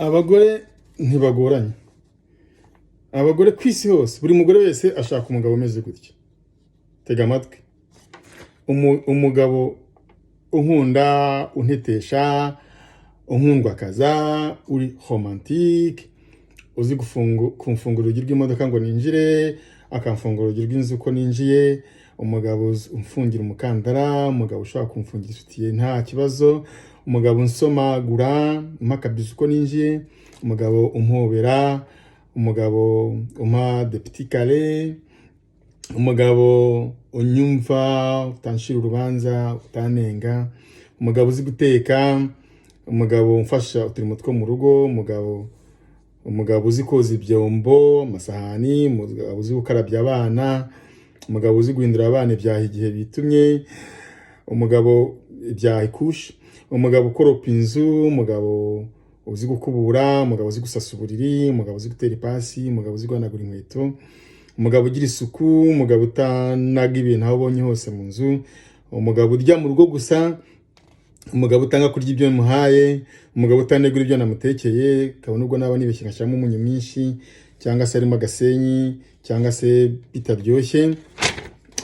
abagore ntibagoranye. Abagore ku isi hose, buri mugore wese ashaka umugabo umeze gutya. Tega amatwi. Umugabo unkunda, untetesha, unkundwakaza, uri romantique, uzi kumfungura urugi rw'imodoka ngo ninjire, akamfungura urugi rw'inzu ko ninjiye, umugabo umfungira umukandara, umugabo ushaka kumfungira isutiye nta kibazo, umugabo unsomagura, umakabiza uko ninjiye, umugabo umpobera, umugabo umpa de petit carré, umugabo unyumva, utanshira urubanza, utanenga, umugabo uzi guteka, umugabo umfasha uturimo two mu rugo, umugabo uzi koza ibyombo, amasahani, umugabo uzi gukarabya abana, umugabo uzi guhindura abana ibyaha igihe bitumye, umugabo ibyaha ikusha, umugabo ukoropa inzu, umugabo uzi gukubura, umugabo uzi gusasa uburiri, umugabo uzi gutera ipasi, umugabo uzi guhanagura inkweto, umugabo ugira isuku, umugabo utanaga ibintu aho ubonye hose mu nzu, umugabo urya mu rugo gusa, umugabo utanga kurya ibyo muhaye, umugabo utanegura ibyo namutekeye, kabone ubwo naba nibeshye ngashyiramo umunyu mwinshi cyangwa se arimo agasenyi cyangwa se bitaryoshye,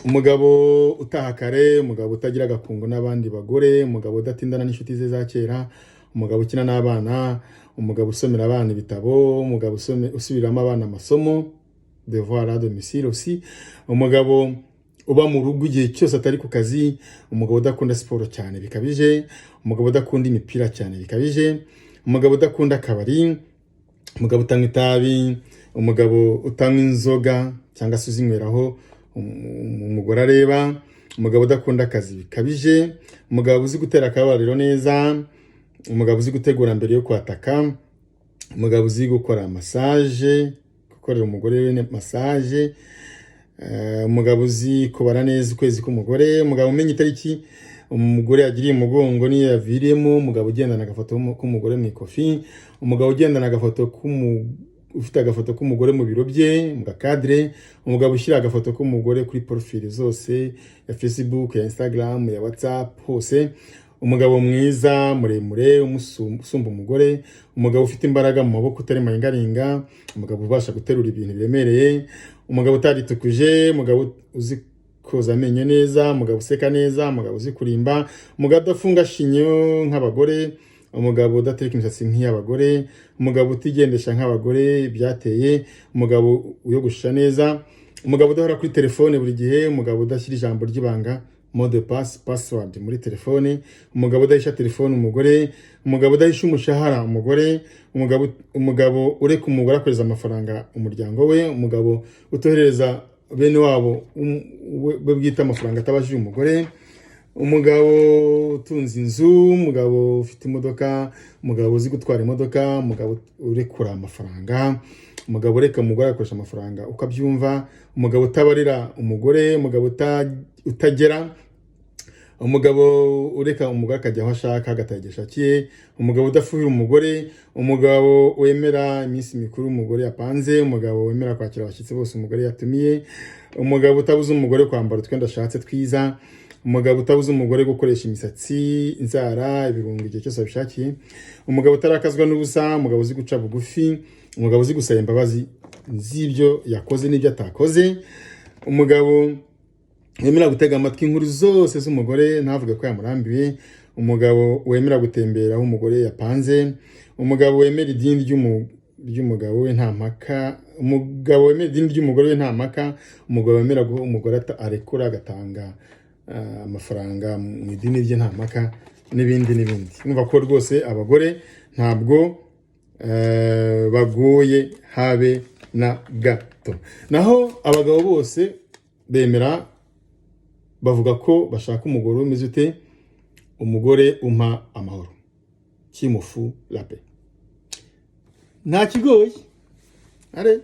umugabo utaha kare, umugabo utagira agakungu n'abandi bagore, umugabo udatindana n'inshuti ze za kera, umugabo ukina n'abana, umugabo usomera abana ibitabo, umugabo usubiramo abana amasomo, devoir à domicile aussi, umugabo uba mu rugo igihe cyose atari ku kazi, umugabo udakunda siporo cyane bikabije, umugabo udakunda imipira cyane bikabije, umugabo udakunda akabari, umugabo utanywa itabi, umugabo utanywa inzoga cyangwa se uzinyweraho umugore areba, umugabo udakunda akazi bikabije, umugabo uzi gutera akabariro neza, umugabo uzi gutegura mbere yo kwataka, umugabo uzi gukora massage, gukorera umugore we massage, umugabo uzi kubara neza ukwezi k'umugore, umugabo umenya itariki umugore yagiriye umugongo niyo yaviriyemo, umugabo ugendana agafoto k'umugore mu ikofi, umugabo ugendana agafoto ufite agafoto k'umugore mu biro bye mu gakadire, umugabo ushyira agafoto k'umugore kuri profile zose ya Facebook, ya Instagram, ya WhatsApp hose, umugabo mwiza muremure usumba umugore, umugabo ufite imbaraga mu maboko utari maringaringa, umugabo ubasha guterura ibintu biremereye, umugabo utaritukuje, umugabo uzi koza amenyo neza, umugabo useka neza, umugabo uzi kurimba, umugabo udafunga shinyo nk'abagore, umugabo udateka imisatsi nk'iy'abagore, umugabo utigendesha nk'abagore byateye, umugabo uyogosha neza, umugabo udahora kuri telefone buri gihe, umugabo udashyira ijambo ry'ibanga mot de passe password muri telefone, umugabo udahisha telefone umugore, umugabo udahisha umushahara umugore, umugabo ureka umugore akoreza amafaranga umuryango we, umugabo utohereza bene wabo bwita amafaranga atabajije umugore, umugabo utunze inzu, umugabo ufite imodoka, umugabo uzi gutwara imodoka, umugabo urekura amafaranga, umugabo ureka umugore akoresha amafaranga ukabyumva, umugabo utabarira umugore, umugabo utagera, umugabo ureka umugore akajya aho ashaka agatagisha akiye, umugabo udafuhira umugore, umugabo wemera iminsi mikuru umugore yapanze, umugabo wemera kwakira abashyitsi bose umugore yatumiye, umugabo utabuza umugore kwambara utwenda ashatse twiza, umugabo utabuza umugore gukoresha imisatsi, inzara, ibirungo igihe cyose abishakiye, umugabo utarakazwa n'ubusa, umugabo uzi guca bugufi, umugabo uzi gusaba imbabazi z'ibyo yakoze n'ibyo atakoze, umugabo wemera gutega amatwi inkuru zose z'umugore ntavuge ko yamurambiwe, umugabo wemera gutembera aho umugore yapanze, umugabo wemera idini ry'umugabo we nta mpaka, umugabo wemera idini ry'umugore we nta mpaka, umugabo wemera guha umugore arekura agatanga amafaranga mu idini rye nta mpaka, n'ibindi n'ibindi. Numva ko rwose abagore ntabwo bagoye habe na gato. Naho abagabo bose bemera bavuga ko bashaka umugore umeze ute, umugore umpa amahoro, kimufu la paix. Nta kigoye. Are